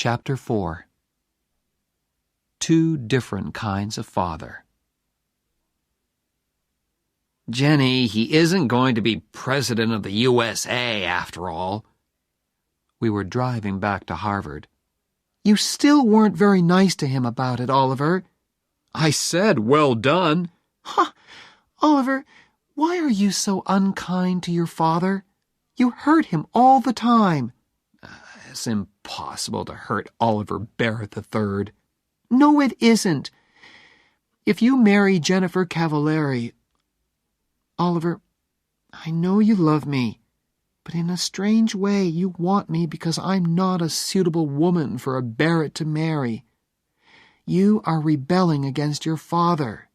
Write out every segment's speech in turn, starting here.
Chapter 4. Two different kinds of father. Jenny, he isn't going to be president of the USA after all. We were driving back to Harvard. You still weren't very nice to him about it, Oliver. I said, well done. Huh. Oliver, why are you so unkind to your father? You hurt him all the time. It's impossible to hurt Oliver Barrett III. No, it isn't. If you marry Jennifer Cavilleri... Oliver, I know you love me, but in a strange way you want me because I'm not a suitable woman for a Barrett to marry. You are rebelling against your father.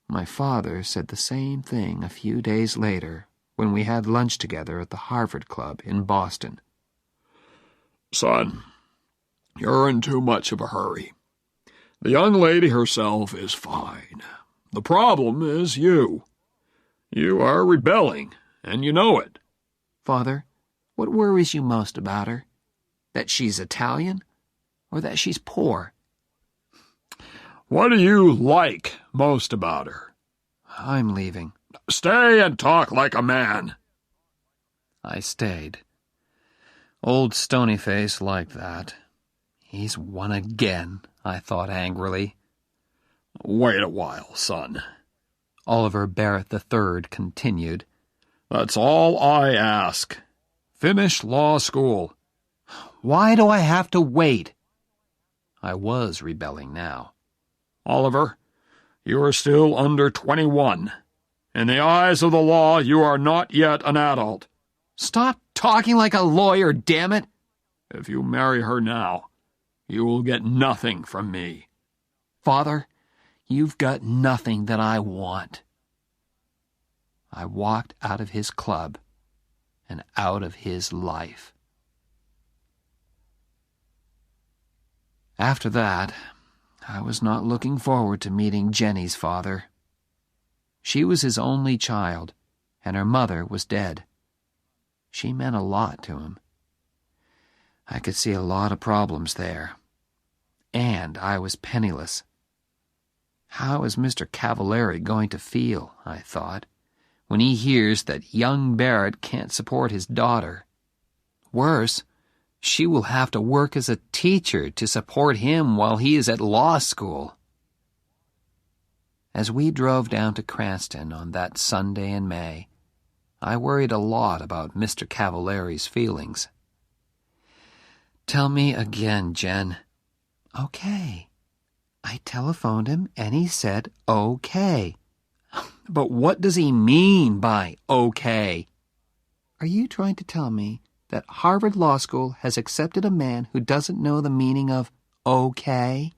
My father said the same thing a few days later when we had lunch together at the Harvard Club in Boston. Son, you're in too much of a hurry. The young lady herself is fine. The problem is you. You are rebelling, and you know it. Father, what worries you most about her? That she's Italian, or that she's poor? What do you like most about her? I'm leaving. Stay and talk like a man. I stayed. Old Stonyface liked that. He's won again, I thought angrily. Wait a while, son. Oliver Barrett III continued. That's all I ask. Finish law school. Why do I have to wait? I was rebelling now. Oliver, you are still under 21. In the eyes of the law, you are not yet an adult. Stop talking like a lawyer, damn it! If you marry her now, you will get nothing from me. Father, you've got nothing that I want. I walked out of his club and out of his life. After that, I was not looking forward to meeting Jenny's father. She was his only child, and her mother was dead. She meant a lot to him. I could see a lot of problems there. And I was penniless. How is Mr. Cavilleri going to feel, I thought, when he hears that young Barrett can't support his daughter? Worse, she will have to work as a teacher to support him while he is at law school. As we drove down to Cranston on that Sunday in May, I worried a lot about Mr. Cavilleri's feelings. Tell me again, Jen. Okay. I telephoned him and he said okay. But what does he mean by okay? Are you trying to tell me that Harvard Law School has accepted a man who doesn't know the meaning of okay?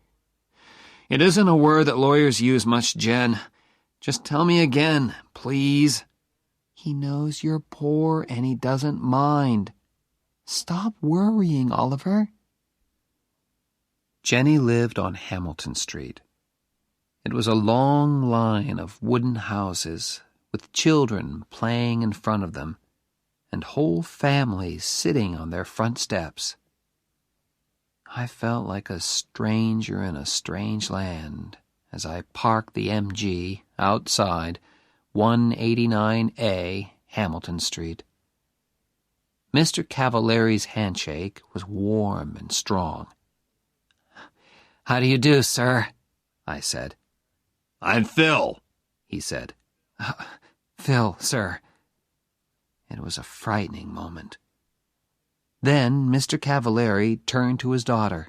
It isn't a word that lawyers use much, Jen. Just tell me again, please. He knows you're poor and he doesn't mind. Stop worrying, Oliver. Jenny lived on Hamilton Street. It was a long line of wooden houses with children playing in front of them and whole families sitting on their front steps. I felt like a stranger in a strange land as I parked the MG outside 189A Hamilton Street. Mr. Cavilleri's handshake was warm and strong. How do you do, sir? I said. I'm Phil, he said. Phil, sir. It was a frightening moment. Then Mr. Cavilleri turned to his daughter.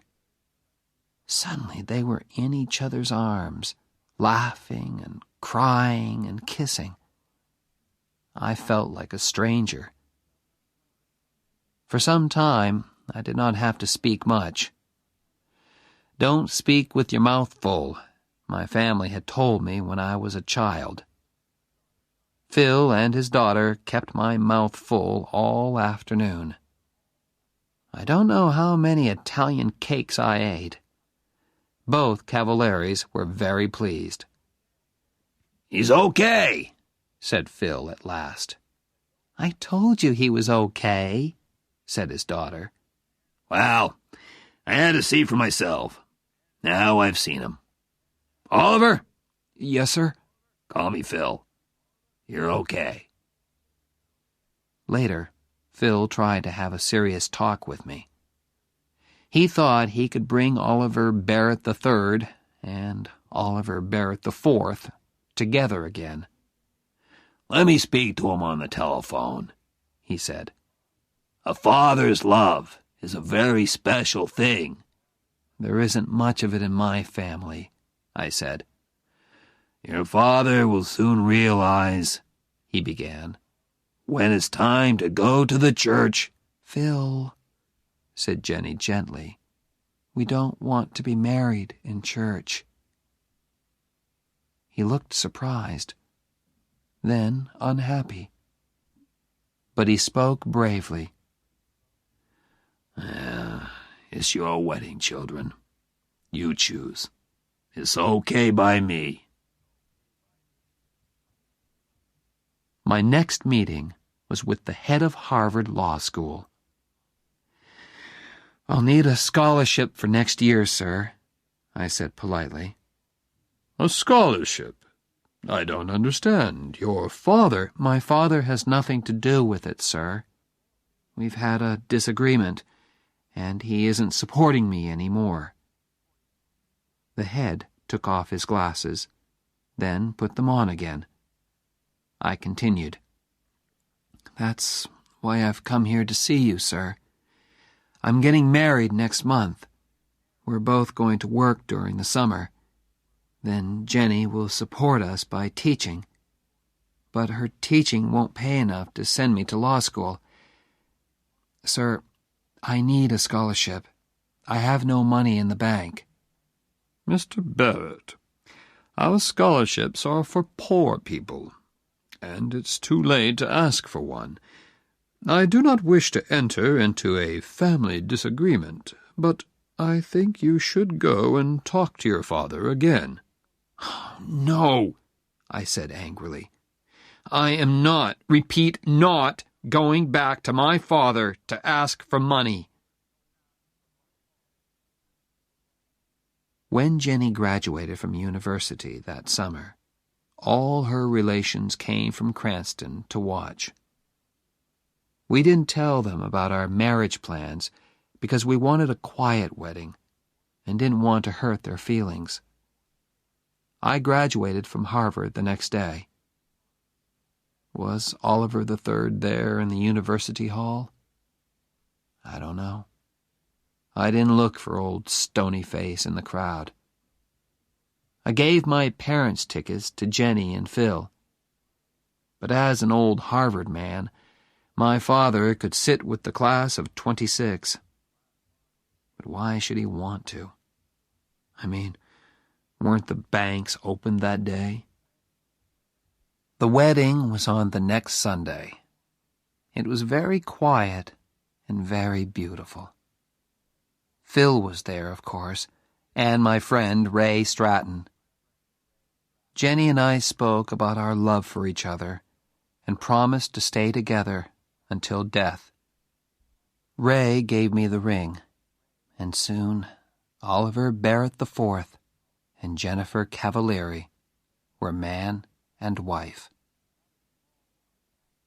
Suddenly they were in each other's arms, laughing and crying and kissing. I felt like a stranger. For some time, I did not have to speak much. Don't speak with your mouth full, my family had told me when I was a child. Phil and his daughter kept my mouth full all afternoon. I don't know how many Italian cakes I ate. Both Cavalleris were very pleased. He's okay, said Phil at last. I told you he was okay, said his daughter. Well, I had to see for myself. Now I've seen him. Oliver? Yes, sir? Call me Phil. You're okay. Later, Phil tried to have a serious talk with me. He thought he could bring Oliver Barrett III and Oliver Barrett IV together again. Let me speak to him on the telephone, he said. A father's love is a very special thing. There isn't much of it in my family, I said. Your father will soon realize, he began, when it's time to go to the church. Phil, said Jenny gently, we don't want to be married in church. He looked surprised, then unhappy. But he spoke bravely. It's your wedding, children. You choose. It's okay by me. My next meeting was with the head of Harvard Law School. I'll need a scholarship for next year, sir, I said politely. A scholarship? I don't understand. Your father... My father has nothing to do with it, sir. We've had a disagreement, and he isn't supporting me anymore. The head took off his glasses, then put them on again. I continued. That's why I've come here to see you, sir. I'm getting married next month. We're both going to work during the summer. Then Jenny will support us by teaching. But her teaching won't pay enough to send me to law school. Sir, I need a scholarship. I have no money in the bank. Mr. Barrett, our scholarships are for poor people, and it's too late to ask for one. I do not wish to enter into a family disagreement, but I think you should go and talk to your father again. No, I said angrily. I am not, repeat, not going back to my father to ask for money. When Jenny graduated from university that summer, all her relations came from Cranston to watch. We didn't tell them about our marriage plans because we wanted a quiet wedding and didn't want to hurt their feelings. I graduated from Harvard the next day. Was Oliver III there in the university hall? I don't know. I didn't look for old Stonyface in the crowd. I gave my parents' tickets to Jenny and Phil. But as an old Harvard man, my father could sit with the class of 26. But why should he want to? I mean, weren't the banks open that day? The wedding was on the next Sunday. It was very quiet and very beautiful. Phil was there, of course, and my friend Ray Stratton. Jenny and I spoke about our love for each other and promised to stay together until death. Ray gave me the ring, and soon Oliver Barrett IV and Jennifer Cavilleri were man and wife.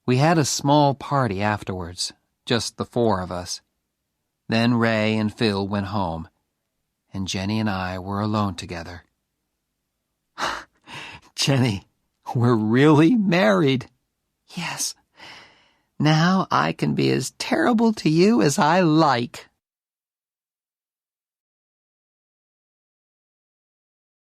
We had a small party afterwards, just the four of us. Then Ray and Phil went home, and Jenny and I were alone together. Jenny, we're really married. Yes. Now I can be as terrible to you as I like.